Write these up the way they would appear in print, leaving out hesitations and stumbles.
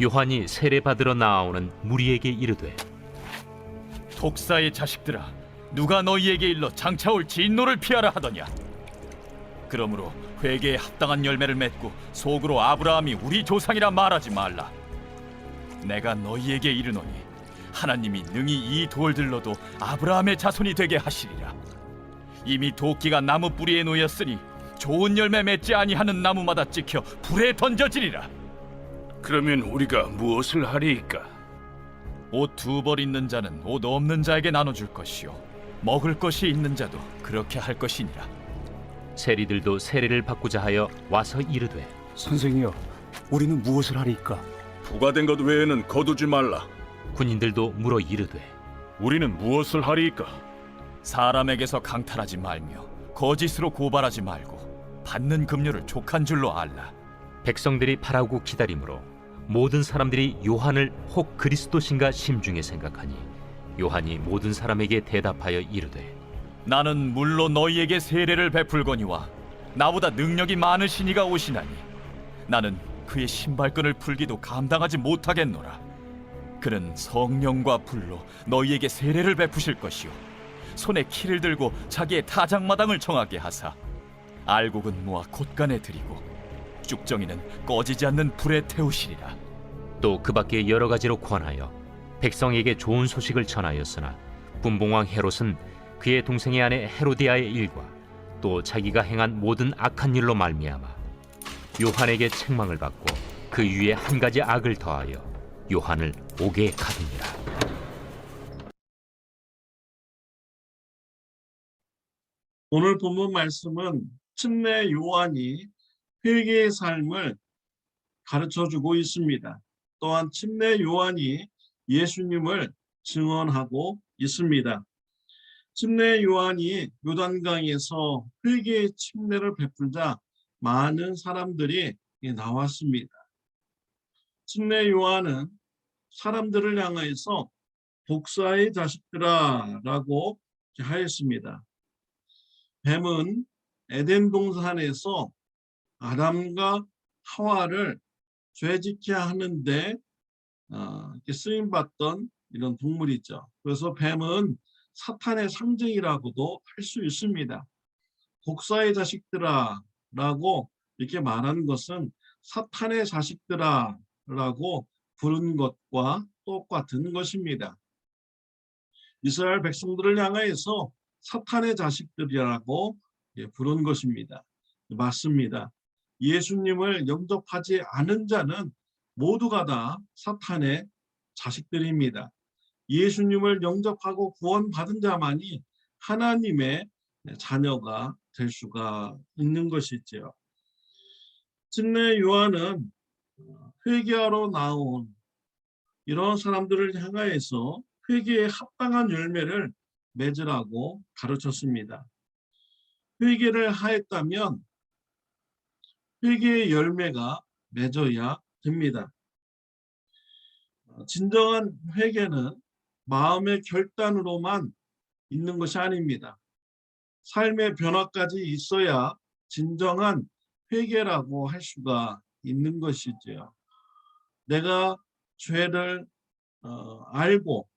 요한이 세례받으러 나아오는 무리에게 이르되 독사의 자식들아, 누가 너희에게 일러 장차올 진노를 피하라 하더냐? 그러므로 회개에 합당한 열매를 맺고 속으로 아브라함이 우리 조상이라 말하지 말라. 내가 너희에게 이르노니 하나님이 능히 이 돌들로도 아브라함의 자손이 되게 하시리라. 이미 도끼가 나무 뿌리에 놓였으니 좋은 열매 맺지 아니하는 나무마다 찍혀 불에 던져지리라. 그러면 우리가 무엇을 하리이까? 옷 두 벌 있는 자는 옷 없는 자에게 나눠줄 것이요 먹을 것이 있는 자도 그렇게 할 것이니라. 세리들도 세례를 받고자 하여 와서 이르되 선생이여, 우리는 무엇을 하리이까? 부과된 것 외에는 거두지 말라. 군인들도 물어 이르되 우리는 무엇을 하리이까? 사람에게서 강탈하지 말며 거짓으로 고발하지 말고 받는 급료를 족한 줄로 알라. 백성들이 바라고 기다림으로 모든 사람들이 요한을 혹 그리스도신가 심중에 생각하니 요한이 모든 사람에게 대답하여 이르되 나는 물로 너희에게 세례를 베풀거니와 나보다 능력이 많으신 이가 오시나니 나는 그의 신발끈을 풀기도 감당하지 못하겠노라. 그는 성령과 불로 너희에게 세례를 베푸실 것이요 손에 키를 들고 자기의 타작마당을 정하게 하사 알곡은 모아 곶간에 들이고 쭉정이는 꺼지지 않는 불에 태우시리라. 또 그 밖에 여러 가지로 권하여 백성에게 좋은 소식을 전하였으나 분봉왕 헤롯은 그의 동생의 아내 헤로디아의 일과 또 자기가 행한 모든 악한 일로 말미암아 요한에게 책망을 받고 그 위에 한 가지 악을 더하여 요한을 옥에 가두니라. 오늘 본문 말씀은 침례 요한이 회개의 삶을 가르쳐주고 있습니다. 또한 침례 요한이 예수님을 증언하고 있습니다. 침례 요한이 요단강에서 회개의 침례를 베풀자 많은 사람들이 나왔습니다. 침례 요한은 사람들을 향하여서 독사의 자식들아 라고 하였습니다. 뱀은 에덴 동산에서 아담과 하와를 죄짓게 하는데 쓰임받던 이런 동물이죠. 그래서 뱀은 사탄의 상징이라고도 할 수 있습니다. 독사의 자식들아 라고 이렇게 말하는 것은 사탄의 자식들아 라고 부른 것과 똑같은 것입니다. 이스라엘 백성들을 향하여서 사탄의 자식들이라고 부른 것입니다. 맞습니다. 예수님을 영접하지 않은 자는 모두가 다 사탄의 자식들입니다. 예수님을 영접하고 구원받은 자만이 하나님의 자녀가 될 수가 있는 것이지요. 침례 요한은 회개하러 나온 이런 사람들을 향하여서 회개에 합당한 열매를 맺으라고 가르쳤습니다. 회개를 하였다면 회개의 열매가 맺어야 됩니다. 진정한 회개는 마음의 결단으로만 있는 것이 아닙니다. 삶의 변화까지 있어야 진정한 회개라고 할 수가 있는 것이죠. 내가 죄를 알고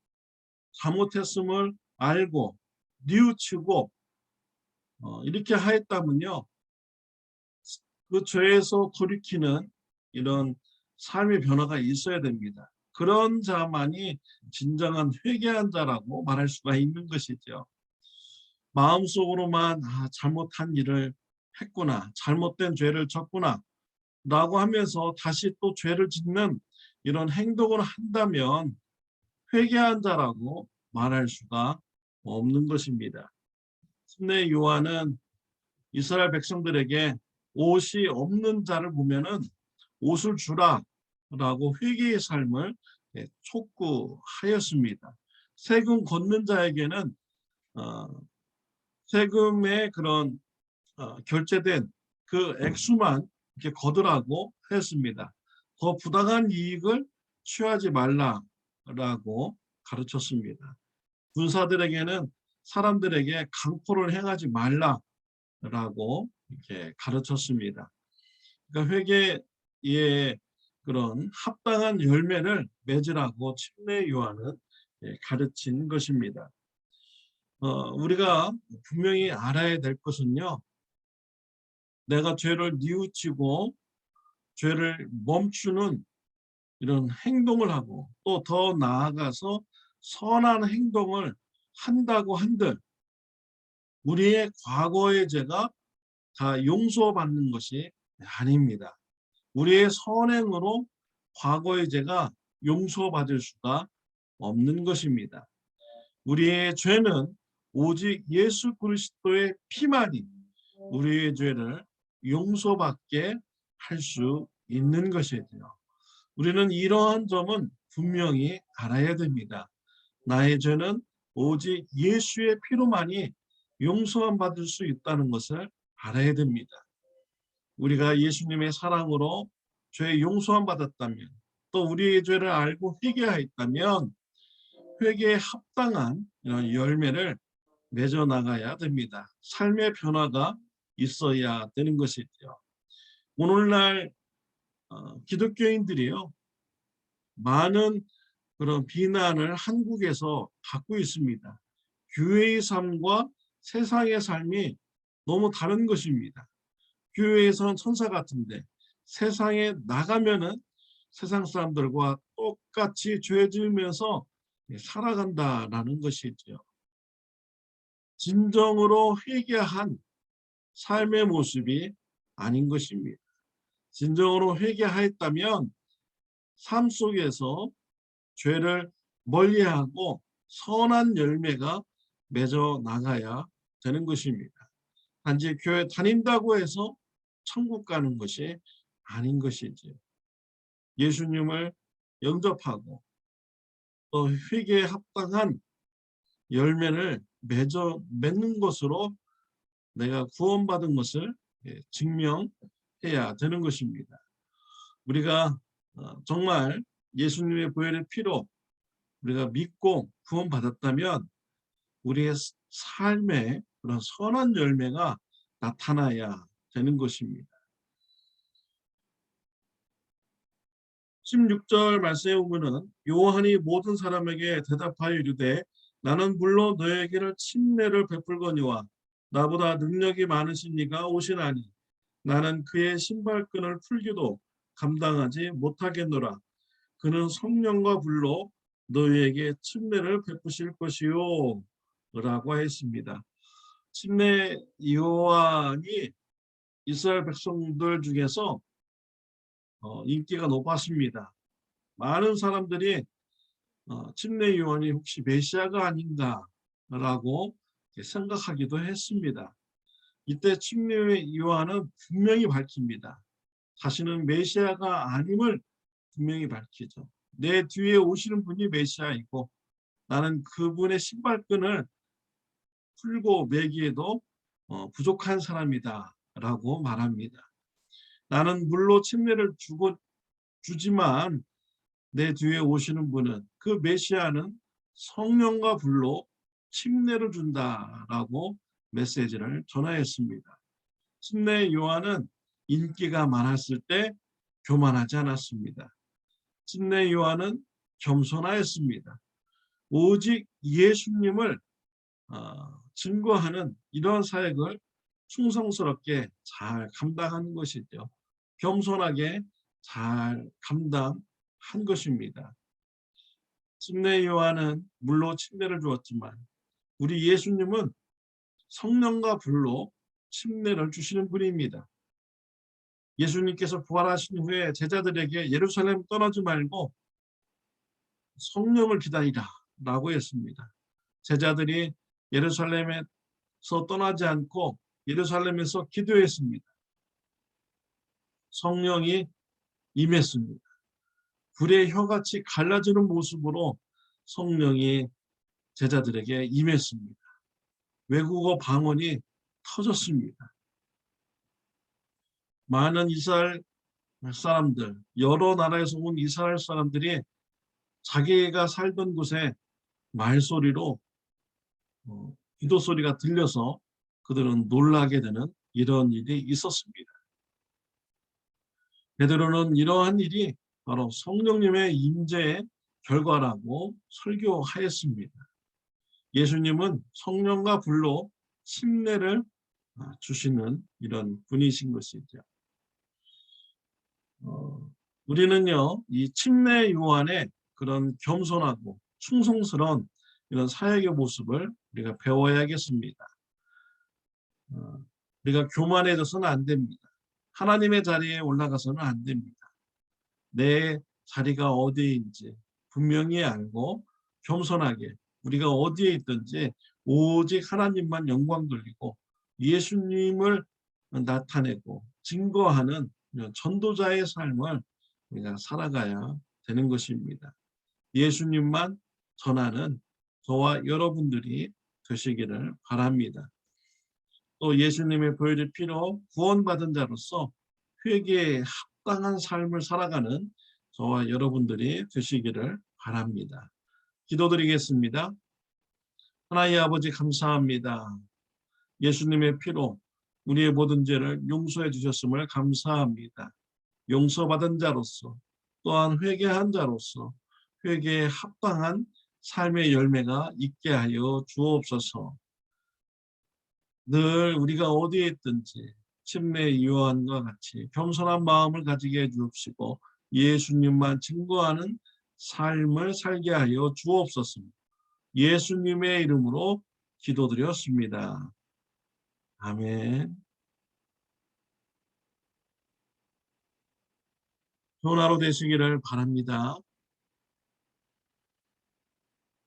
잘못했음을 알고 뉘우치고 이렇게 하였다면요, 그 죄에서 돌이키는 이런 삶의 변화가 있어야 됩니다. 그런 자만이 진정한 회개한 자라고 말할 수가 있는 것이죠. 마음속으로만 잘못한 일을 했구나, 잘못된 죄를 졌구나 라고 하면서 다시 또 죄를 짓는 이런 행동을 한다면 회개한 자라고 말할 수가 없는 것입니다. 침례 요한은 이스라엘 백성들에게 옷이 없는 자를 보면은 옷을 주라 라고 회개의 삶을 촉구하였습니다. 세금 걷는 자에게는 세금의 그런 결제된 그 액수만 이렇게 거두라고 했습니다. 더 부당한 이익을 취하지 말라라고 가르쳤습니다. 군사들에게는 사람들에게 강포를 행하지 말라라고 이렇게 가르쳤습니다. 그러니까 회개의 그런 합당한 열매를 맺으라고 침례 요한은 가르친 것입니다. 우리가 분명히 알아야 될 것은요. 내가 죄를 뉘우치고 죄를 멈추는 이런 행동을 하고 또 더 나아가서 선한 행동을 한다고 한들 우리의 과거의 죄가 다 용서받는 것이 아닙니다. 우리의 선행으로 과거의 죄가 용서받을 수가 없는 것입니다. 우리의 죄는 오직 예수 그리스도의 피만이 우리의 죄를 용서받게 할 수 있는 것이죠. 우리는 이러한 점은 분명히 알아야 됩니다. 나의 죄는 오직 예수의 피로만이 용서만 받을 수 있다는 것을 알아야 됩니다. 우리가 예수님의 사랑으로 죄 용서만 받았다면 또 우리의 죄를 알고 회개하였다면 회개에 합당한 이런 열매를 맺어 나가야 됩니다. 삶의 변화가 있어야 되는 것이죠. 오늘날 기독교인들이요 많은 그런 비난을 한국에서 받고 있습니다. 교회의 삶과 세상의 삶이 너무 다른 것입니다. 교회에서는 천사 같은데 세상에 나가면은 세상 사람들과 똑같이 죄 지으면서 살아간다라는 것이죠. 진정으로 회개한 삶의 모습이 아닌 것입니다. 진정으로 회개하였다면 삶 속에서 죄를 멀리하고 선한 열매가 맺어 나가야 되는 것입니다. 단지 교회 다닌다고 해서 천국 가는 것이 아닌 것이지. 예수님을 영접하고 또 회개에 합당한 열매를 맺는 것으로 내가 구원받은 것을 증명해야 되는 것입니다. 우리가 정말 예수님의 보혈의 피로 우리가 믿고 구원받았다면 우리의 삶에 그런 선한 열매가 나타나야 되는 것입니다. 16절 말씀에 보면은 요한이 모든 사람에게 대답하여 이르되 나는 물론 너에게를 침례를 베풀거니와 나보다 능력이 많으신 이가 오시나니 나는 그의 신발끈을 풀기도 감당하지 못하겠노라. 그는 성령과 불로 너희에게 침례를 베푸실 것이요 라고 했습니다. 침례 요한이 이스라엘 백성들 중에서 인기가 높았습니다. 많은 사람들이 침례 요한이 혹시 메시아가 아닌가라고 생각하기도 했습니다. 이때 침례 요한은 분명히 밝힙니다. 자신은 메시아가 아님을 분명히 밝히죠. 내 뒤에 오시는 분이 메시아이고 나는 그분의 신발끈을 풀고 매기에도 부족한 사람이다 라고 말합니다. 나는 물로 침례를 주지만 내 뒤에 오시는 분은 그 메시아는 성령과 불로 침례를 준다라고 메시지를 전하였습니다. 침례 요한은 인기가 많았을 때 교만하지 않았습니다. 침례 요한은 겸손하였습니다. 오직 예수님을 증거하는 이러한 사역을 충성스럽게 잘 감당하는 것이죠. 겸손하게 잘 감당한 것입니다. 침례 요한은 물로 침례를 주었지만 우리 예수님은 성령과 불로 침례를 주시는 분입니다. 예수님께서 부활하신 후에 제자들에게 예루살렘 떠나지 말고 성령을 기다리라 라고 했습니다. 제자들이 예루살렘에서 떠나지 않고 예루살렘에서 기도했습니다. 성령이 임했습니다. 불의 혀같이 갈라지는 모습으로 성령이 제자들에게 임했습니다. 외국어 방언이 터졌습니다. 많은 이스라엘 사람들, 여러 나라에서 온 이스라엘 사람들이 자기가 살던 곳에 말소리로 기도 소리가 들려서 그들은 놀라게 되는 이런 일이 있었습니다. 베드로는 이러한 일이 바로 성령님의 임재의 결과라고 설교하였습니다. 예수님은 성령과 불로 침례를 주시는 이런 분이신 것이죠. 우리는요, 이 침례 요한의 그런 겸손하고 충성스러운 이런 사역의 모습을 우리가 배워야겠습니다. 우리가 교만해져서는 안 됩니다. 하나님의 자리에 올라가서는 안 됩니다. 내 자리가 어디인지 분명히 알고 겸손하게 우리가 어디에 있든지 오직 하나님만 영광 돌리고 예수님을 나타내고 증거하는 전도자의 삶을 우리가 살아가야 되는 것입니다. 예수님만 전하는 저와 여러분들이 되시기를 바랍니다. 또 예수님의 보혈의 피로 구원받은 자로서 회개에 합당한 삶을 살아가는 저와 여러분들이 되시기를 바랍니다. 기도드리겠습니다. 하나님 아버지 감사합니다. 예수님의 피로 우리의 모든 죄를 용서해 주셨음을 감사합니다. 용서받은 자로서 또한 회개한 자로서 회개에 합당한 삶의 열매가 있게 하여 주옵소서. 늘 우리가 어디에 있든지 침례 요한과 같이 겸손한 마음을 가지게 해 주옵시고 예수님만 증거하는 삶을 살게 하여 주옵소서. 예수님의 이름으로 기도드렸습니다. 아멘. 좋은 하루 되시기를 바랍니다.